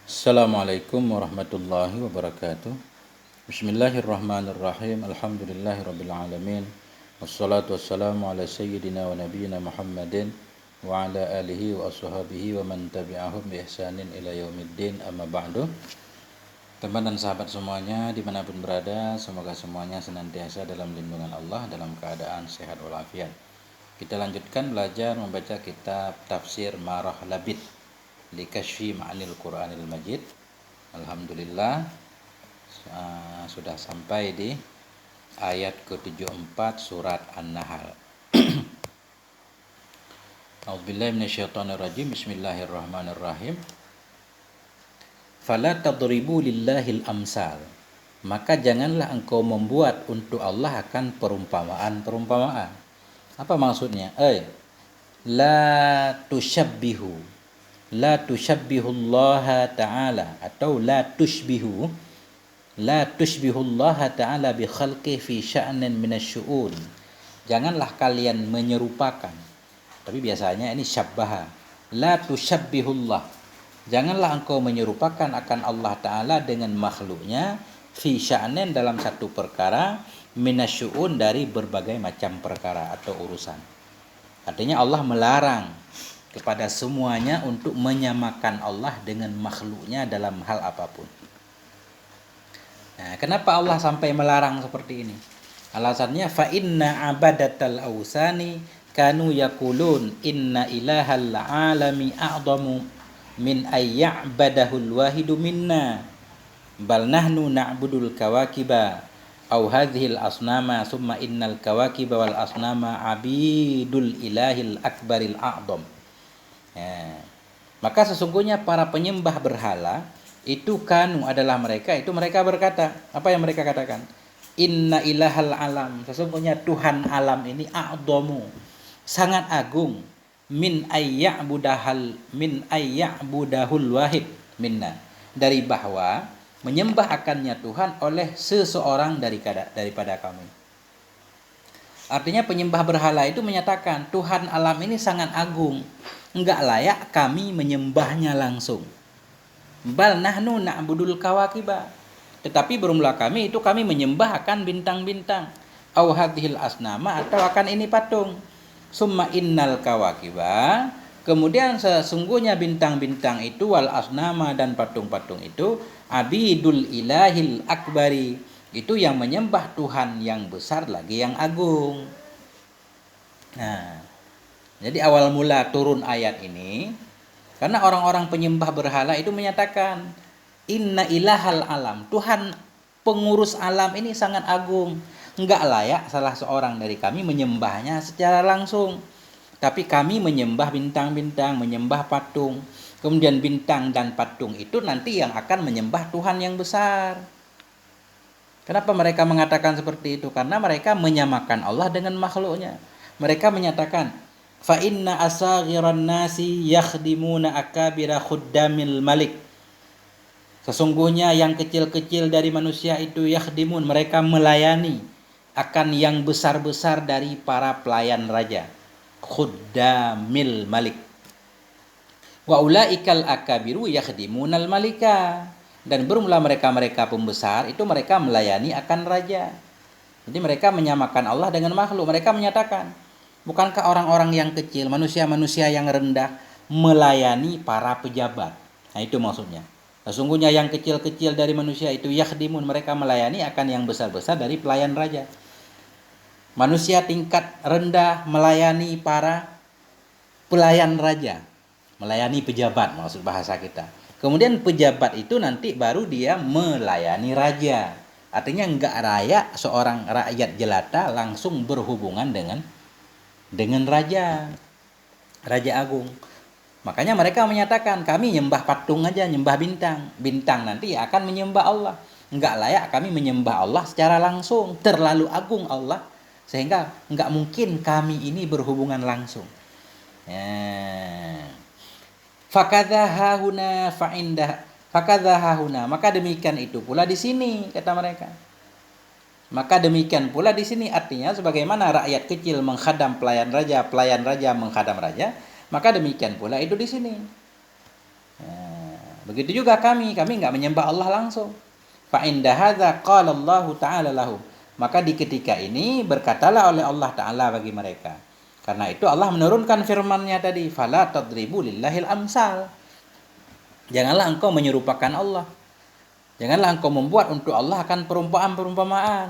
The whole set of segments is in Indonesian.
Assalamualaikum warahmatullahi wabarakatuh. Bismillahirrahmanirrahim. Alhamdulillahirabbil alamin. Wassalatu wassalamu ala sayyidina wa nabiyyina Muhammadin wa ala alihi wa ashabihi wa man tabi'ahum bi ihsanin ila yaumiddin. Amma ba'du. Teman dan sahabat semuanya dimanapun berada, semoga semuanya senantiasa dalam lindungan Allah dalam keadaan sehat walafiat. Kita lanjutkan belajar membaca kitab tafsir Marah Labid li Kasyfi Ma'anil Qur'anil Majid. Alhamdulillah sudah sampai di ayat ke-74 surat An-Nahl. A'udzubillahi minasyaitonirrajim. Bismillahirrahmanirrahim. Fala tadribu lillahil amsal. Maka janganlah engkau membuat untuk Allah akan perumpamaan-perumpamaan. Apa maksudnya? La tusyabbihullaha ta'ala, atau la tushbihullaha ta'ala bi khalqi fi sya'nin minasyu'un. Janganlah kalian menyerupakan, tapi biasanya ini syabbaha. La tusyabbihullah, janganlah engkau menyerupakan akan Allah Ta'ala dengan makhluknya fi sya'nin, dalam satu perkara, minasyu'un, dari berbagai macam perkara atau urusan. Artinya Allah melarang kepada semuanya untuk menyamakan Allah dengan makhluknya dalam hal apapun. Nah, kenapa Allah sampai melarang seperti ini? Alasannya fa inna abadatal ausani kanu yaqulun inna ilahal alami a'zamu min ayya'badahul wahidu minna bal nahnu na'budul kawakiba au hadhil asnama summa innal kawakiba wal asnama abidul ilahil akbaril a'zam. Ya. Maka sesungguhnya para penyembah berhala itu adalah mereka berkata, apa yang mereka katakan? Inna ilahal alam, sesungguhnya Tuhan alam ini a'dhamu, sangat agung, min ayya'budahul wahid minna, dari bahwa menyembah akannya Tuhan oleh seseorang daripada kami. Artinya penyembah berhala itu menyatakan Tuhan alam ini sangat agung, enggak layak kami menyembahnya langsung. Bal nahnu na'budul kawakiba, tetapi bermula kami menyembah akan bintang-bintang. Au hadhil asnama, atau akan ini patung. Summa innal kawakiba, kemudian sesungguhnya bintang-bintang itu, wal asnama, dan patung-patung itu, abidul ilahil akbari, itu yang menyembah Tuhan yang besar lagi, yang agung. Nah, jadi awal mula turun ayat ini karena orang-orang penyembah berhala itu menyatakan inna ilahal alam, Tuhan pengurus alam ini sangat agung, enggak layak salah seorang dari kami menyembahnya secara langsung. Tapi kami menyembah bintang-bintang, menyembah patung. Kemudian bintang dan patung itu nanti yang akan menyembah Tuhan yang besar. Kenapa mereka mengatakan seperti itu? Karena mereka menyamakan Allah dengan makhluknya. Mereka menyatakan fa inna asaghiran nasi yakhdimuna akabira khuddamil malik. Sesungguhnya yang kecil-kecil dari manusia itu yakhdimun, mereka melayani akan yang besar-besar dari para pelayan raja. Khuddamil malik. Wa ulaikal akabiru yakhdimunal malika. Dan bermula mereka pembesar itu mereka melayani akan raja. Jadi mereka menyamakan Allah dengan makhluk. Mereka menyatakan, bukankah orang-orang yang kecil, manusia-manusia yang rendah melayani para pejabat? Nah, itu maksudnya. Sesungguhnya yang kecil-kecil dari manusia itu yakhdimun, mereka melayani akan yang besar-besar dari pelayan raja. Manusia tingkat rendah melayani para pelayan raja, melayani pejabat, maksud bahasa kita. Kemudian pejabat itu nanti baru dia melayani raja. Artinya enggak layak seorang rakyat jelata langsung berhubungan dengan raja agung. Makanya mereka menyatakan kami nyembah patung aja, nyembah bintang nanti akan menyembah Allah. Enggak layak kami menyembah Allah secara langsung, terlalu agung Allah sehingga enggak mungkin kami ini berhubungan langsung. Fakadzahuna maka demikian itu pula di sini, kata mereka. Maka demikian pula di sini, artinya sebagaimana rakyat kecil menghadam pelayan raja menghadam raja, maka demikian pula itu di sini. Begitu juga kami nggak menyembah Allah langsung. Fa inda hadza qala Allah Ta'ala lahum. Maka di ketika ini berkatalah oleh Allah Ta'ala bagi mereka. Karena itu Allah menurunkan firman-Nya tadi, fala tadribu lillahil amsal. Janganlah engkau menyerupakan Allah. Janganlah engkau membuat untuk Allah akan perumpamaan-perumpamaan.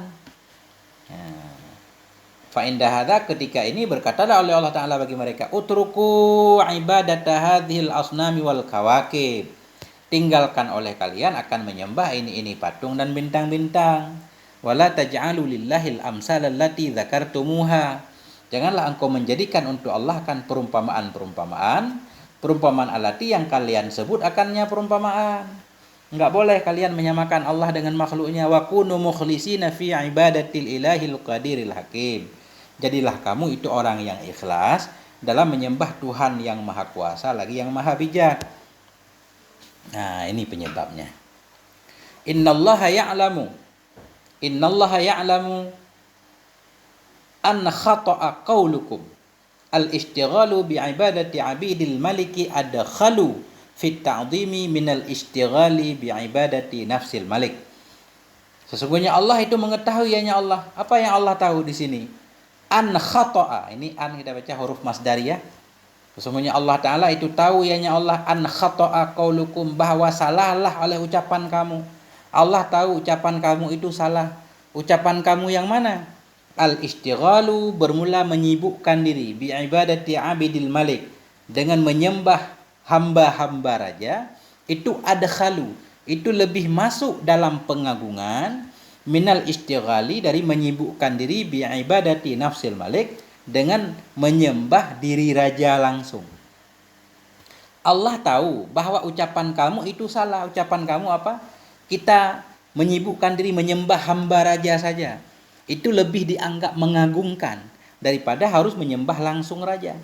Fa inda hadza, ketika ini berkatalah oleh Allah Ta'ala bagi mereka, utruku ibadata hadhil asnami wal kawakib. Tinggalkan oleh kalian akan menyembah ini patung dan bintang-bintang. Wala taj'alu lillahil amsal allati dzakartumuha. Janganlah engkau menjadikan untuk Allah akan perumpamaan alati yang kalian sebut akannya perumpamaan. Enggak boleh kalian menyamakan Allah dengan makhluknya. Wa kunu mukhlisina fi ibadatil ilahil qadiril hakim. Jadilah kamu itu orang yang ikhlas dalam menyembah Tuhan yang maha kuasa lagi yang maha bijak. Nah, ini penyebabnya. Innallaha ya'lamu anna khata'a qaulukum al-ishtighalu bi'ibadati 'abidil maliki adkhalu fit ta'dhimi minal ishtighali bi'ibadati nafsil malik. Sesungguhnya Allah itu mengetahui, hanya Allah. Apa yang Allah tahu di sini? An khata'a, ini an kita baca huruf masdariyah. Sesungguhnya Allah Ta'ala itu tahu, hanya Allah, an khata'a qaulukum, bahwa salahlah oleh ucapan kamu. Allah tahu ucapan kamu itu salah. Ucapan kamu yang mana? Al-istighalu, bermula menyibukkan diri, bi ibadati abidil malik, dengan menyembah hamba-hamba raja, itu adkhalu, itu lebih masuk dalam pengagungan, minal istighali, dari menyibukkan diri, bi ibadati nafsil malik, dengan menyembah diri raja langsung. Allah tahu bahwa ucapan kamu itu salah. Ucapan kamu apa? Kita menyibukkan diri menyembah hamba raja saja. Itu lebih dianggap mengagungkan daripada harus menyembah langsung raja.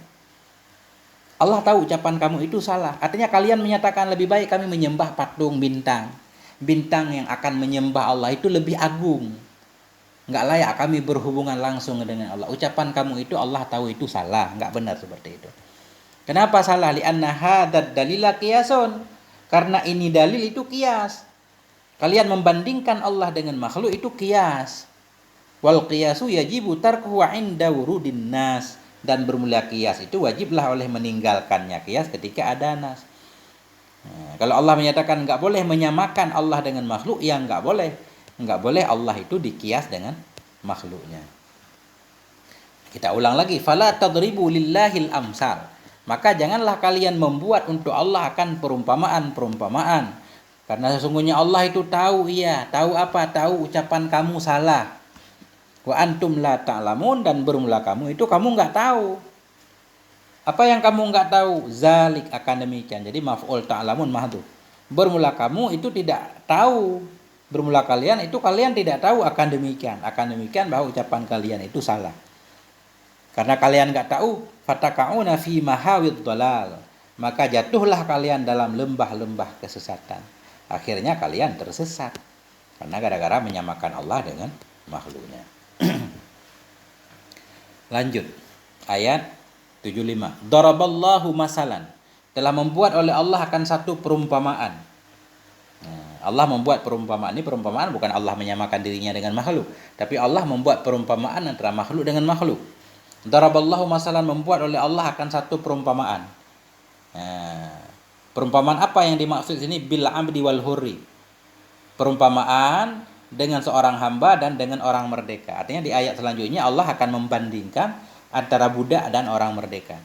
Allah tahu ucapan kamu itu salah. Artinya kalian menyatakan lebih baik kami menyembah patung bintang. Bintang yang akan menyembah Allah itu lebih agung. Enggak layak kami berhubungan langsung dengan Allah. Ucapan kamu itu Allah tahu itu salah, enggak benar seperti itu. Kenapa salah? Li'anna hadzal dalila qiyasun. Karena ini dalil itu qiyas. Kalian membandingkan Allah dengan makhluk itu qiyas. Wal qiyasu yajibu tarkuhu 'inda wurudin nas. Dan bermula qiyas itu wajiblah oleh meninggalkannya qiyas ketika ada nas. Nah, kalau Allah menyatakan enggak boleh menyamakan Allah dengan makhluk, ya enggak boleh. Enggak boleh Allah itu dikias dengan makhluknya. Kita ulang lagi, fala tadribu lillahil amsal. Maka janganlah kalian membuat untuk Allah akan perumpamaan-perumpamaan. Karena sesungguhnya Allah itu tahu, tahu apa? Tahu ucapan kamu salah. Wa antum la ta'lamun, dan bermula kamu itu kamu enggak tahu. Apa yang kamu enggak tahu? Zalik, akan demikian. Jadi maf'ul ta'lamun mahdhuf. Bermula kamu itu tidak tahu. Bermula kalian itu kalian tidak tahu akan demikian bahwa ucapan kalian itu salah. Karena kalian enggak tahu, fataka'una fi mahawid dhalal, maka jatuhlah kalian dalam lembah-lembah kesesatan. Akhirnya kalian tersesat karena gara-gara menyamakan Allah dengan makhluknya. Lanjut ayat 75. Daraballahu masalan, telah membuat oleh Allah akan satu perumpamaan. Allah membuat perumpamaan ini, perumpamaan bukan Allah menyamakan dirinya dengan makhluk, tapi Allah membuat perumpamaan antara makhluk dengan makhluk. Daraballahu masalan, membuat oleh Allah akan satu perumpamaan. Perumpamaan apa yang dimaksud sini? Bil abdi wal hurri. Perumpamaan dengan seorang hamba dan dengan orang merdeka. Artinya di ayat selanjutnya Allah akan membandingkan antara budak dan orang merdeka.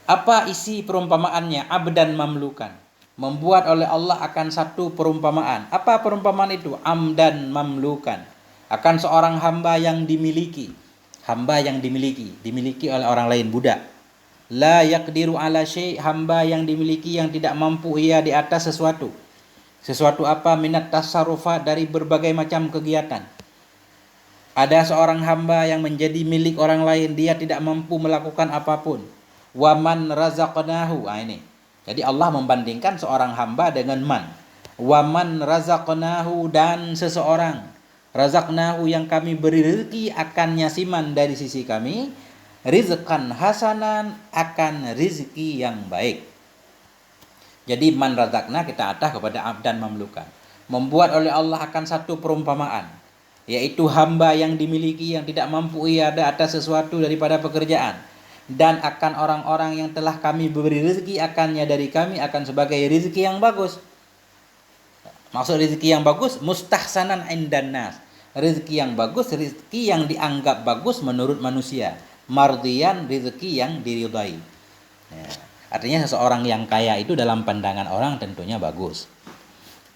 Apa isi perumpamaannya? Abdan mamlukan. Membuat oleh Allah akan satu perumpamaan. Apa perumpamaan itu? Amdan mamlukan. Akan seorang hamba yang dimiliki. Hamba yang dimiliki oleh orang lain, budak. La yaqdiru ala syai', hamba yang dimiliki yang tidak mampu ia di atas sesuatu. Sesuatu apa? Minat tasarrufat, dari berbagai macam kegiatan. Ada seorang hamba yang menjadi milik orang lain, dia tidak mampu melakukan apapun. Waman razaqnahu, ini. Jadi Allah membandingkan seorang hamba dengan man. Waman razaqnahu, dan seseorang. Razaqnahu, yang kami beri rezeki akannya siman dari sisi kami. Rizqan hasanan, akan rezeki yang baik. Jadi man razaqna kita atah kepada abdan mamlukan. Membuat oleh Allah akan satu perumpamaan, yaitu hamba yang dimiliki yang tidak mampu ia ada atas sesuatu daripada pekerjaan, dan akan orang-orang yang telah kami beri rezeki akannya dari kami akan sebagai rezeki yang bagus. Maksud rezeki yang bagus mustahsanan indan nas. Rezeki yang bagus, rezeki yang dianggap bagus menurut manusia. Mardiyan, rezeki yang diridai. Ya. Artinya seseorang yang kaya itu dalam pandangan orang tentunya bagus.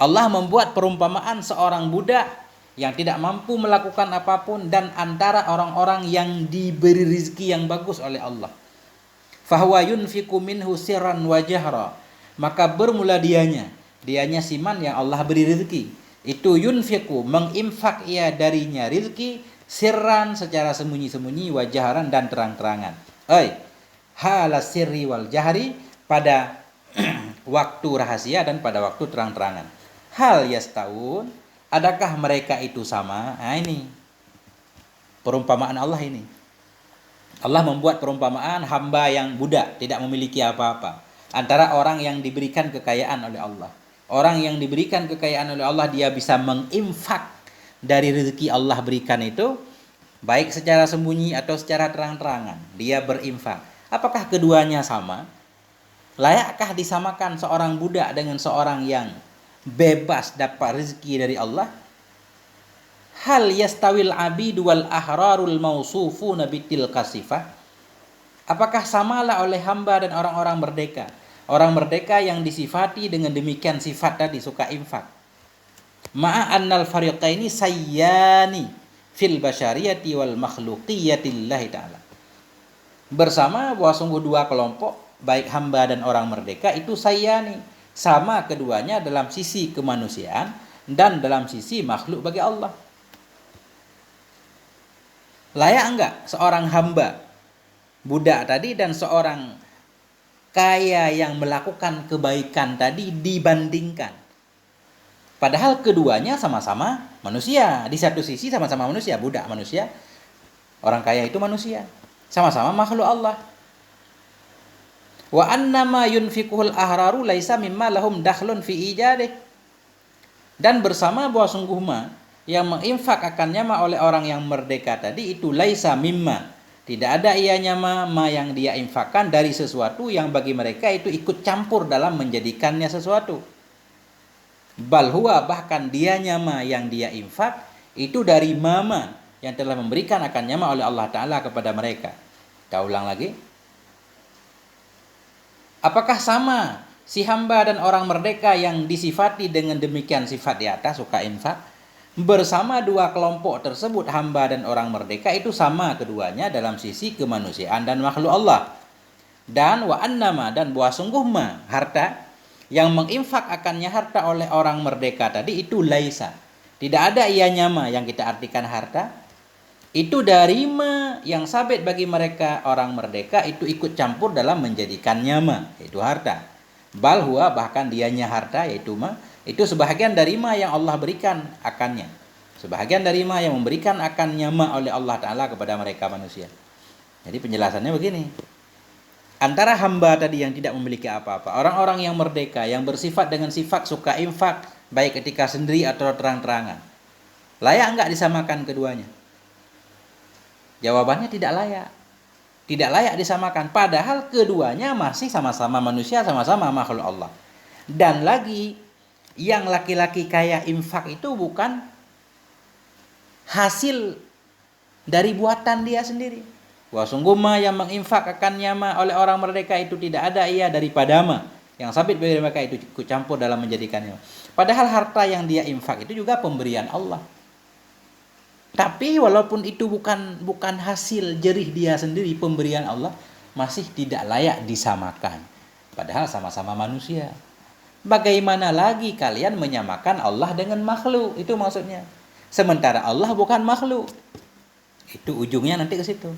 Allah membuat perumpamaan seorang budak yang tidak mampu melakukan apapun dan antara orang-orang yang diberi rezeki yang bagus oleh Allah. Fahuwa yunfiqu minhu sirran wa jahra. Maka bermula dianya siman yang Allah beri rezeki. Itu yunfiqu, menginfak ia darinya rezeki sirran secara sembunyi-sembunyi, wa jahran dan terang-terangan. Hala sirri wal jahri, pada waktu rahasia dan pada waktu terang-terangan. Hal yastaun, adakah mereka itu sama? Nah ini perumpamaan Allah ini. Allah membuat perumpamaan hamba yang budak, tidak memiliki apa-apa, antara orang yang diberikan kekayaan oleh Allah. Orang yang diberikan kekayaan oleh Allah, dia bisa menginfak dari rezeki Allah berikan itu, baik secara sembunyi atau secara terang-terangan. Dia berinfak. Apakah keduanya sama? Layakkah disamakan seorang budak dengan seorang yang bebas dapat rezeki dari Allah? Hal yastawil abidu wal ahrarul mausufuna bitil kasifah? Apakah samalah oleh hamba dan orang-orang merdeka? Orang merdeka yang disifati dengan demikian sifat tadi, suka infak. Ma'a annal fariqaini sayyani fil basyariyati wal makhluqiyatillahi ta'ala. Bersama bahwa sungguh dua kelompok, baik hamba dan orang merdeka itu sayyani, sama keduanya dalam sisi kemanusiaan dan dalam sisi makhluk bagi Allah. Layak enggak seorang hamba budak tadi dan seorang kaya yang melakukan kebaikan tadi dibandingkan? Padahal keduanya sama-sama manusia. Di satu sisi sama-sama manusia, budak manusia, orang kaya itu manusia, sama-sama makhluk Allah. Wa annama yunfiquhul ahraru laisa mimma lahum dakhlun fi ijadih. Dan bersama bahwa sungguh yang menginfak akan nyama oleh orang yang merdeka tadi itu laisa mimma, tidak ada ianya ma yang dia infakkan dari sesuatu yang bagi mereka itu ikut campur dalam menjadikannya sesuatu. Bal huwa, bahkan dia nyama yang dia infak itu dari mama yang telah memberikan akan nyama oleh Allah Ta'ala kepada mereka. Kita ulang lagi. Apakah sama si hamba dan orang merdeka yang disifati dengan demikian sifat di atas, suka infak? Bersama dua kelompok tersebut, hamba dan orang merdeka itu sama keduanya dalam sisi kemanusiaan dan makhluk Allah. Dan wa annama, dan bahwa sungguh harta yang menginfak akannya harta oleh orang merdeka tadi itu laisa, tidak ada ia nyama yang kita artikan harta. Itu dari yang sabit bagi mereka orang merdeka itu ikut campur dalam menjadikan nyama, yaitu harta. Bal huwa, bahkan dianya harta yaitu itu sebahagian dari yang Allah berikan akannya. Sebahagian dari yang memberikan akannya oleh Allah Ta'ala kepada mereka manusia. Jadi penjelasannya begini. Antara hamba tadi yang tidak memiliki apa-apa, orang-orang yang merdeka, yang bersifat dengan sifat suka infak, baik ketika sendiri atau terang-terangan, layak enggak disamakan keduanya? Jawabannya tidak layak. Tidak layak disamakan. Padahal keduanya masih sama-sama manusia, sama-sama makhluk Allah. Dan lagi, yang laki-laki kaya infak itu bukan hasil dari buatan dia sendiri. Wah sungguh yang menginfak akannya oleh orang merdeka itu tidak ada ia daripada yang sabit bagi mereka itu ikut campur dalam menjadikannya. Padahal harta yang dia infak itu juga pemberian Allah. Tapi walaupun itu bukan hasil jerih dia sendiri, pemberian Allah, masih tidak layak disamakan. Padahal sama-sama manusia. Bagaimana lagi kalian menyamakan Allah dengan makhluk? Itu maksudnya. Sementara Allah bukan makhluk. Itu ujungnya nanti ke situ.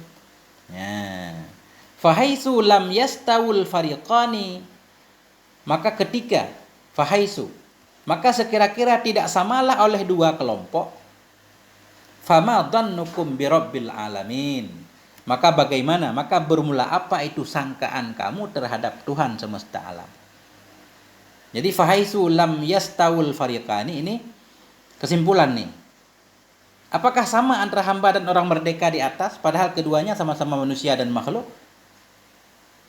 Ya. Fahaisu lam yastawul fariqani, maka ketika fahaisu, maka sekira-kira tidak samalah oleh dua kelompok. Fama dhannukum birabbil alamin, maka bagaimana, maka bermula apa itu sangkaan kamu terhadap Tuhan semesta alam. Jadi fahaisu lam yastawul fariqani, ini kesimpulan nih. Apakah sama antara hamba dan orang merdeka di atas padahal keduanya sama-sama manusia dan makhluk?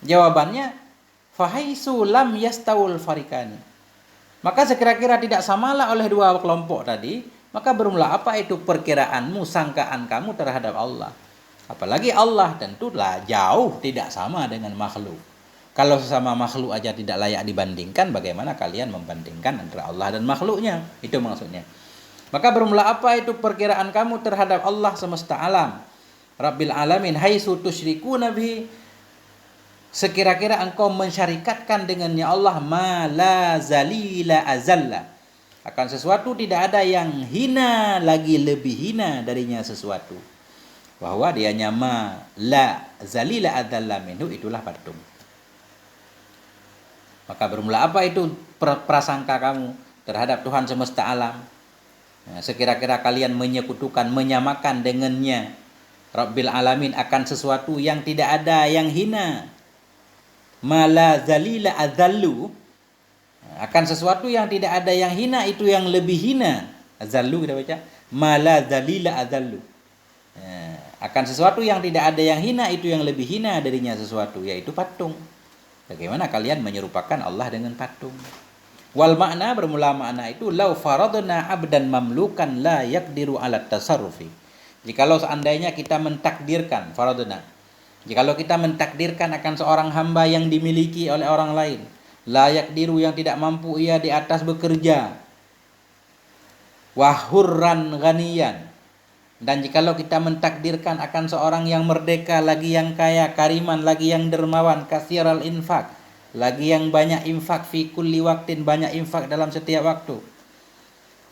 Jawabannya fahaisu lam yastawul fariqani. Maka sekira-kira tidak samalah oleh dua kelompok tadi, maka bermula apa itu perkiraanmu, sangkaan kamu terhadap Allah. Apalagi Allah tentulah jauh tidak sama dengan makhluk. Kalau sesama makhluk aja tidak layak dibandingkan, bagaimana kalian membandingkan antara Allah dan makhluknya? Itu maksudnya. Maka bermula apa itu perkiraan kamu terhadap Allah semesta alam, Rabbil alamin, haitsu tusyrikuna bihi, sekira-kira engkau mensyarikatkan dengannya Allah ma la zalila azalla, akan sesuatu tidak ada yang hina lagi lebih hina darinya sesuatu, bahwa dianya ma la zalila azalla minhu, itulah patung. Maka bermula apa itu prasangka kamu terhadap Tuhan semesta alam? Nah, sekira-kira kalian menyekutukan, menyamakan dengannya Rabbil alamin akan sesuatu yang tidak ada yang hina, mala zalila azallu, akan sesuatu yang tidak ada yang hina itu yang lebih hina. Azallu kita baca mala zalila azallu. Akan sesuatu yang tidak ada yang hina itu yang lebih hina darinya sesuatu, yaitu patung. Bagaimana kalian menyerupakan Allah dengan patung? Wal makna, bermula makna itu lau faradna abdan mamlukan la yaqdiru ala tasarrufi. Jikalau seandainya kita mentakdirkan faradna, jikalau kita mentakdirkan akan seorang hamba yang dimiliki oleh orang lain, layak diru yang tidak mampu ia di atas bekerja, wahurran ghaniyan, dan jikalau kita mentakdirkan akan seorang yang merdeka lagi yang kaya, kariman lagi yang dermawan, kasiral infak, lagi yang banyak infak, fi kulli waktin, banyak infak dalam setiap waktu,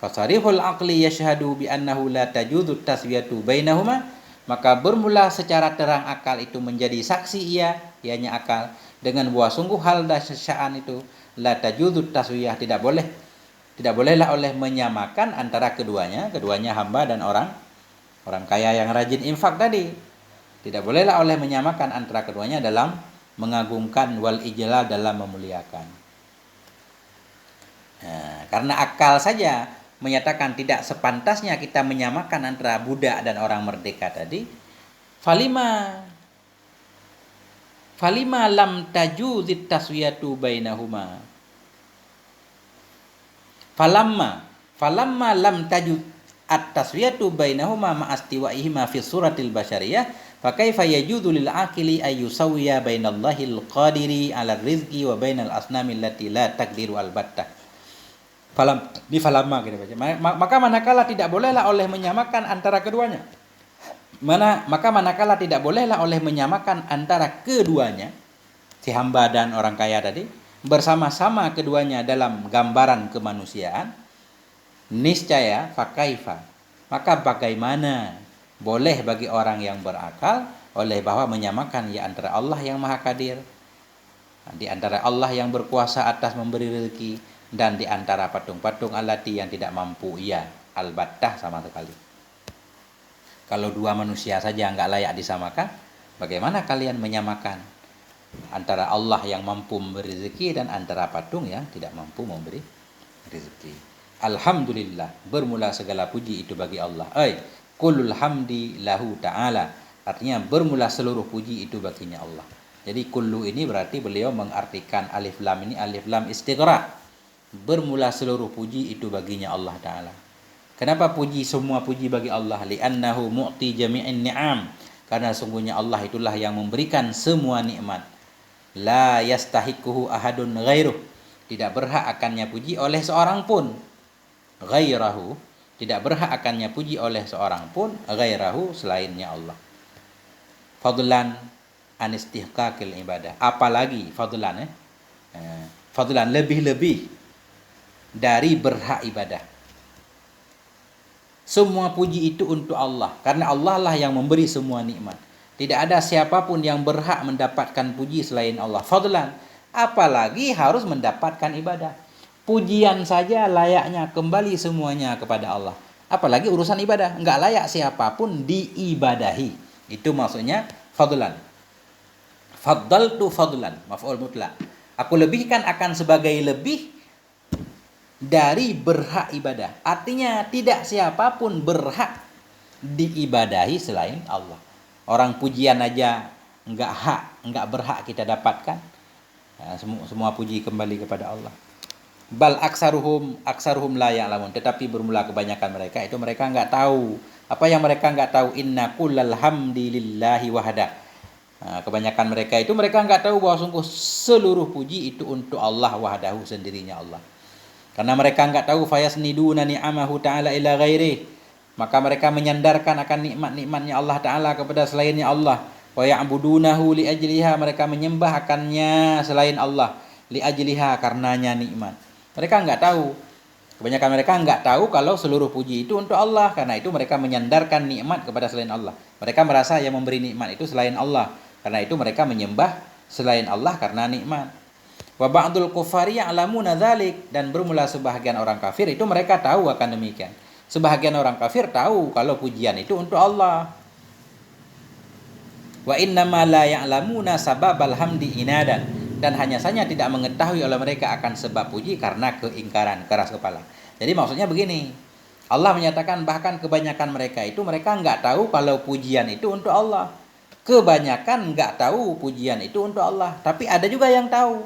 fasarihul aqli yashhadu bi annahu la tajuzu taswiyatu bainahuma, maka bermula secara terang akal itu menjadi saksi ianya akal dengan bahwa sungguh hal dasya'an itu la tajuzu taswiyah, tidak bolehlah oleh menyamakan antara keduanya hamba dan orang kaya yang rajin infak tadi, tidak bolehlah oleh menyamakan antara keduanya dalam mengagungkan, wal ijlal, dalam memuliakan. Nah, karena akal saja menyatakan tidak sepantasnya kita menyamakan antara budak dan orang merdeka tadi, falima lam tajuzit taswiyatu bainahuma, falamma lam tajuz at-taswiyatu bainahuma ma'astiwaihima fi suratil basyariyah, fa kaifa yajuzu lil aqili ay yusawwiya bainallahil qadiri 'ala rizqi wa bainal asnami allati la taqdiru albattah. Falamma kita baca. Maka manakala tidak bolehlah oleh menyamakan antara keduanya. Maka manakala tidak bolehlah oleh menyamakan antara keduanya, si hamba dan orang kaya tadi, bersama-sama keduanya dalam gambaran kemanusiaan, niscaya fakaifa, maka bagaimana boleh bagi orang yang berakal oleh bahwa menyamakan ya antara Allah yang Maha Qadir, di antara Allah yang berkuasa atas memberi rezeki, dan di antara patung-patung alati yang tidak mampu ia albattah sama sekali. Kalau dua manusia saja enggak layak disamakan, bagaimana kalian menyamakan antara Allah yang mampu memberi rezeki dan antara patung yang tidak mampu memberi rezeki? Alhamdulillah, bermula segala puji itu bagi Allah. Kullul hamdi lahu ta'ala, artinya bermula seluruh puji itu baginya Allah. Jadi kullu ini berarti beliau mengartikan alif lam ini alif lam istighraq. Bermula seluruh puji itu baginya Allah Ta'ala. Kenapa semua puji bagi Allah? Li'annahu mu'ti jami'in ni'am, karena sungguhnya Allah itulah yang memberikan semua nikmat. La yastahiquhu ahadun ghairuh, tidak berhak akannya puji oleh seorang pun. Ghairahu, tidak berhak akannya puji oleh seorang pun, ghairahu, selainnya Allah. Fadlan an istihqaqil ibadah, apalagi fadlan fadlan lebih-lebih dari berhak ibadah. Semua puji itu untuk Allah, karena Allah lah yang memberi semua nikmat. Tidak ada siapapun yang berhak mendapatkan puji selain Allah. Fadlan, apalagi harus mendapatkan ibadah. Pujian saja layaknya kembali semuanya kepada Allah, apalagi urusan ibadah, enggak layak siapapun diibadahi. Itu maksudnya fadlan. Faddaltu fadlan, maf'ul mutlaq. Aku lebihkan akan sebagai lebih dari berhak ibadah. Artinya tidak siapapun berhak diibadahi selain Allah. Orang pujian aja enggak hak, enggak berhak kita dapatkan. Nah, semua puji kembali kepada Allah. Bal aksaruhum la ya'lamun. Tetapi bermula kebanyakan mereka itu mereka enggak tahu. Apa yang mereka enggak tahu? Inna kullal hamdi lillahi wahda. Nah, kebanyakan mereka itu mereka enggak tahu bahwa sungguh seluruh puji itu untuk Allah wahdahu, sendirinya Allah. Karena mereka enggak tahu fayasniduna ni'amahu ta'ala ila ghairi. Maka mereka menyandarkan akan nikmat-nikmatnya Allah Ta'ala kepada selainnya Allah. Wa ya'budunahu li ajliha, mereka menyembah akannya selain Allah. Li ajliha, karenanya nikmat. Mereka enggak tahu. Kebanyakan mereka enggak tahu kalau seluruh puji itu untuk Allah. Karena itu mereka menyandarkan nikmat kepada selain Allah. Mereka merasa yang memberi nikmat itu selain Allah. Karena itu mereka menyembah selain Allah karena nikmat. Wa ba'dul kufari ya'lamuna dzalik, dan bermula sebahagian orang kafir itu mereka tahu akan demikian. Sebahagian orang kafir tahu kalau pujian itu untuk Allah. Wa innama la ya'lamuna sababal hamdi inadan, dan hanya saja tidak mengetahui oleh mereka akan sebab puji karena keingkaran, keras kepala. Jadi maksudnya begini, Allah menyatakan bahkan kebanyakan mereka itu mereka enggak tahu kalau pujian itu untuk Allah. Kebanyakan enggak tahu pujian itu untuk Allah, tapi ada juga yang tahu.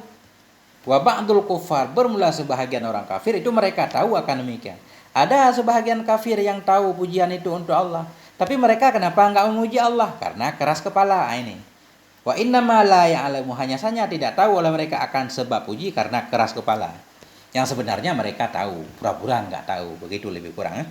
Wa ba'dul kufar, bermula sebahagian orang kafir itu mereka tahu akan demikian. Ada sebahagian kafir yang tahu pujian itu untuk Allah, tapi mereka kenapa enggak memuji Allah? Karena keras kepala ini. Wa innama la ya'lamu, hanya saja tidak tahu oleh mereka akan sebab puji karena keras kepala. Yang sebenarnya mereka tahu, pura-pura enggak tahu, begitu lebih kurang.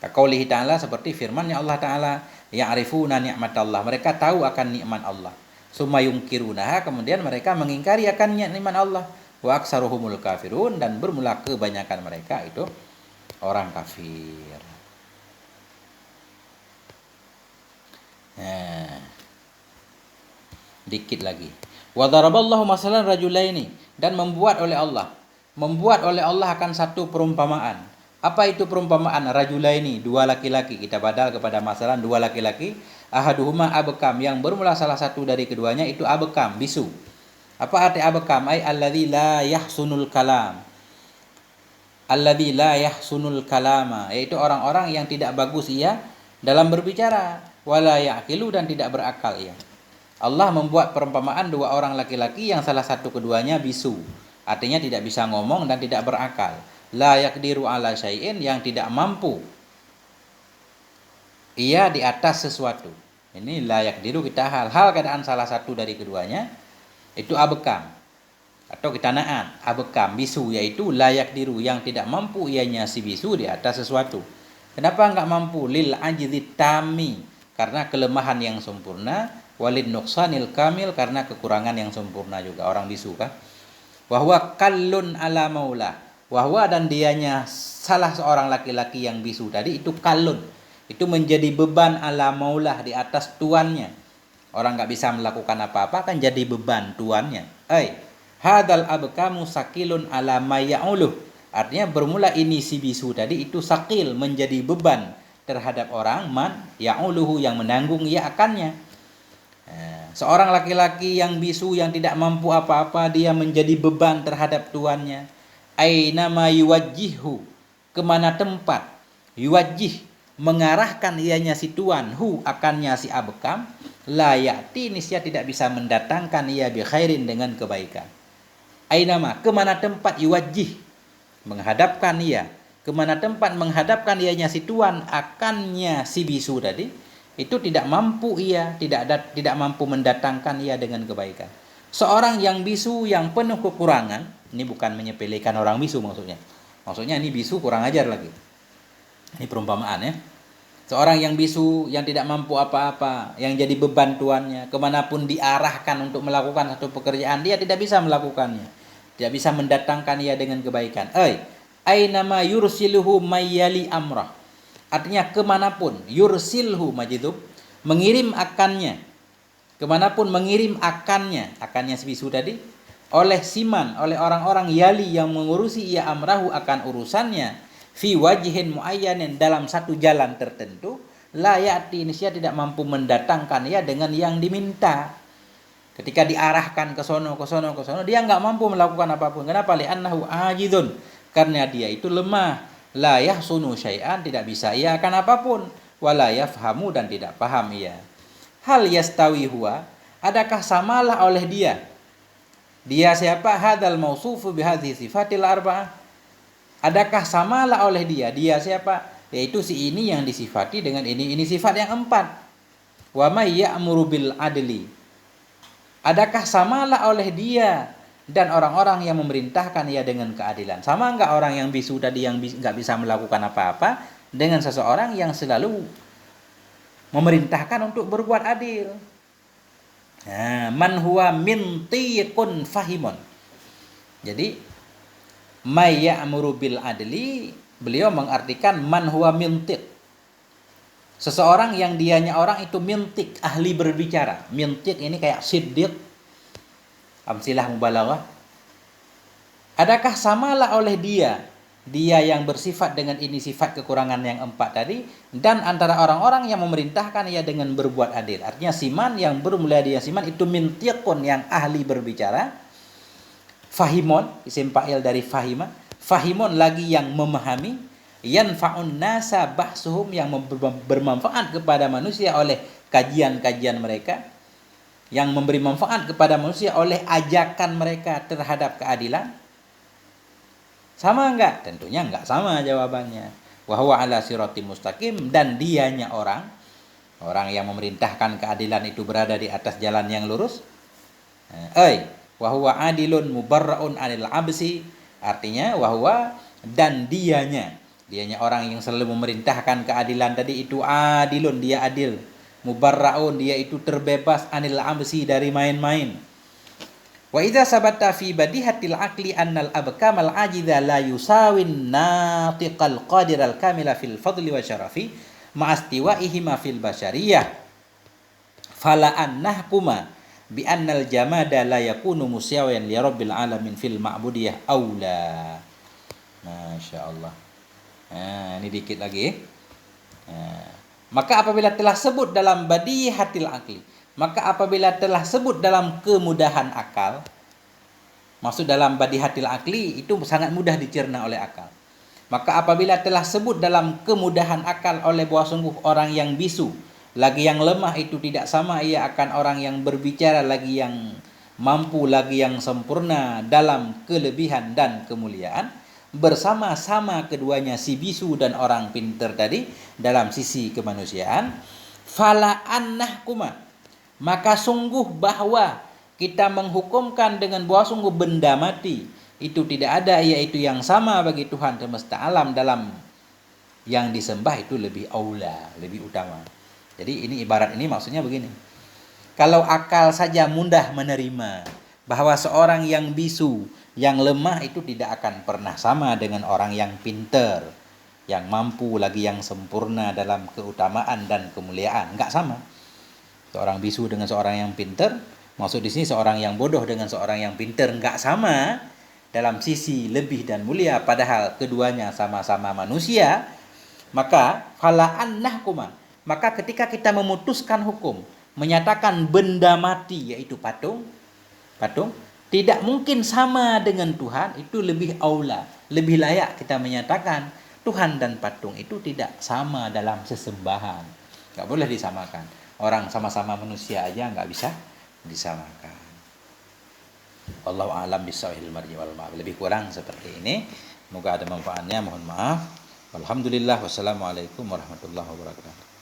Qaulihi ta'ala, seperti firman-Nya Allah Ta'ala, ya'rifuna ni'matallah, mereka tahu akan nikmat Allah. Summa yungkirunaha, kemudian mereka mengingkari akan nikmat Allah. Wa aksaruhumul kafirun, dan bermula kebanyakan mereka itu orang kafir. Nah, dikit lagi. Wa daraballahu masalan rajulaini, dan membuat oleh Allah akan satu perumpamaan. Apa itu perumpamaan? Rajulaini, dua laki-laki. Kita badal kepada masalah dua laki-laki. Ahaduhuma abkam, yang bermula salah satu dari keduanya itu abkam, bisu. Apa arti abkam? Ai alladzi la yahsunul kalam. Alladzi la yahsunul kalama, yaitu orang-orang yang tidak bagus ia dalam berbicara, wala yaqilu, dan tidak berakal ia. Allah membuat perumpamaan dua orang laki-laki yang salah satu keduanya bisu, artinya tidak bisa ngomong dan tidak berakal. La yaqdiru ala syai'in, yang tidak mampu ia di atas sesuatu. Ini la yaqdiru, kita hal keadaan salah satu dari keduanya itu abkam, atau kita naat abkam, bisu, yaitu layak diru, yang tidak mampu ianya si bisu di atas sesuatu. Kenapa enggak mampu? Lil ajzi tami, karena kelemahan yang sempurna. Walid nuqsanil kamil, karena kekurangan yang sempurna juga orang bisu kan. Wahwa kallun ala maula, wahwa, dan dianya salah seorang laki-laki yang bisu tadi itu kallun, itu menjadi beban ala maulah, di atas tuannya. Orang enggak bisa melakukan apa-apa kan jadi beban tuannya. Hadal abkamu sakilun ala maya'uluh, artinya bermula ini si bisu tadi itu sakil, menjadi beban terhadap orang man ya'uluhu, yang menanggung ia akannya. Seorang laki-laki yang bisu yang tidak mampu apa-apa, dia menjadi beban terhadap tuannya. Aina ma yuwajjihu, kemana tempat, yuwajjih, mengarahkan ianya si tuan, hu, akannya si abkam, la ya'ti, niscaya tidak bisa mendatangkan ia bi khairin, dengan kebaikan. Ainama, kemana tempat, yuwajjih, menghadapkan ia, kemana tempat menghadapkan ianya si tuan akannya si bisu tadi, itu tidak mampu ia, tidak mampu mendatangkan ia dengan kebaikan. Seorang yang bisu yang penuh kekurangan, ini bukan menyepelekan orang bisu maksudnya. Maksudnya ini bisu kurang ajar lagi. Ini perumpamaan ya. Seorang yang bisu, yang tidak mampu apa-apa, yang jadi beban tuannya, kemanapun diarahkan untuk melakukan satu pekerjaan, dia tidak bisa melakukannya, tidak bisa mendatangkan ia dengan kebaikan. Ainama yursiluhu mayyali amrah, artinya kemanapun, yursilhu majidub, mengirim akannya, kemanapun mengirim akannya si bisu tadi, oleh siman, oleh orang-orang yali yang mengurusi ia amrahu, akan urusannya, fi wajhin muayyanin, dalam satu jalan tertentu, la ya'ti, niscaya tidak mampu mendatangkan ia dengan yang diminta. Ketika diarahkan ke sono, dia enggak mampu melakukan apapun. Kenapa? Li'annahu ajizun, karena dia itu lemah. La yahsunu syai'an, tidak bisa ia akan apapun. Wala yafhamu, dan tidak paham ia. Hal yastawi huwa, adakah samalah oleh dia? Dia siapa? Hadzal mausufu bihadhihi sifatil arba'ah. Adakah samalah oleh dia? Dia siapa? Yaitu si ini yang disifati dengan ini sifat yang 4. Wa may ya'muru bil adli. Adakah samalah oleh dia dan orang-orang yang memerintahkan ia dengan keadilan? Sama enggak orang yang bisu tadi yang enggak bisa melakukan apa-apa dengan seseorang yang selalu memerintahkan untuk berbuat adil? Nah, man huwa mintiqun fahimun. Jadi may ya'muru bil adli, beliau mengartikan man huwa mintiq. Seseorang yang dianya orang itu mintiq, ahli berbicara. Mintiq ini kayak siddiq, amsilah mubalaghah. Adakah samalah oleh dia yang bersifat dengan ini sifat kekurangan yang 4 tadi, dan antara orang-orang yang memerintahkan ia dengan berbuat adil. Artinya siman yang bermula dia siman itu mintiqun, yang ahli berbicara. Fahimon, isim fa'il dari fahima. Fahimon lagi yang memahami. Yanfa'un nasa bahsuhum, yang bermanfaat kepada manusia oleh kajian-kajian mereka, yang memberi manfaat kepada manusia oleh ajakan mereka terhadap keadilan. Sama enggak? Tentunya enggak sama jawabannya. Wa huwa ala siratim mustaqim, dan dianya orang yang memerintahkan keadilan itu berada di atas jalan yang lurus. Wa huwa adilun mubarraun anil absi, artinya wa huwa, dan dianya orang yang selalu memerintahkan keadilan tadi itu adilun, dia adil. Mubarraun, dia itu terbebas anil absi, dari main-main. Wa idza sabata fi badihatil aqli annal abkamal ajiza la yusawin natiqal qadiral kamila fil fadli wa syarafi ma'astiwaihima fil basyariyah fala annahkuma bi annal jamada la yakunu musyawiyan li rabbil alamin fil ma'budiyah aula. Masyaallah. Nah, ini dikit lagi. Nah, maka apabila telah sebut dalam badihatil aqli, maka apabila telah sebut dalam kemudahan akal, maksud dalam badihatil aqli itu sangat mudah dicerna oleh akal. Maka apabila telah sebut dalam kemudahan akal oleh bahwa sungguh orang yang bisu, lagi yang lemah itu tidak sama ia akan orang yang berbicara, lagi yang mampu, lagi yang sempurna dalam kelebihan dan kemuliaan, bersama-sama keduanya si bisu dan orang pintar tadi dalam sisi kemanusiaan, fala annahkuma, maka sungguh bahwa kita menghukumkan dengan bahwa sungguh benda mati itu tidak ada yaitu yang sama bagi Tuhan semesta alam dalam yang disembah itu lebih aula, lebih utama. Jadi ini ibarat ini maksudnya begini. Kalau akal saja mudah menerima bahwa seorang yang bisu, yang lemah itu tidak akan pernah sama dengan orang yang pintar, yang mampu, lagi yang sempurna dalam keutamaan dan kemuliaan. Enggak sama. Seorang bisu dengan seorang yang pintar, maksud di sini seorang yang bodoh dengan seorang yang pintar enggak sama dalam sisi lebih dan mulia, padahal keduanya sama-sama manusia. Maka fala annahkuma, maka ketika kita memutuskan hukum, menyatakan benda mati yaitu patung tidak mungkin sama dengan Tuhan, itu lebih aula, lebih layak kita menyatakan Tuhan dan patung itu tidak sama dalam sesembahan. Enggak boleh disamakan. Orang sama-sama manusia aja enggak bisa disamakan. Wallahu a'lam bishawil marji wal ma'ab. Lebih kurang seperti ini. Semoga ada manfaatnya. Mohon maaf. Alhamdulillah. Wassalamualaikum warahmatullahi wabarakatuh.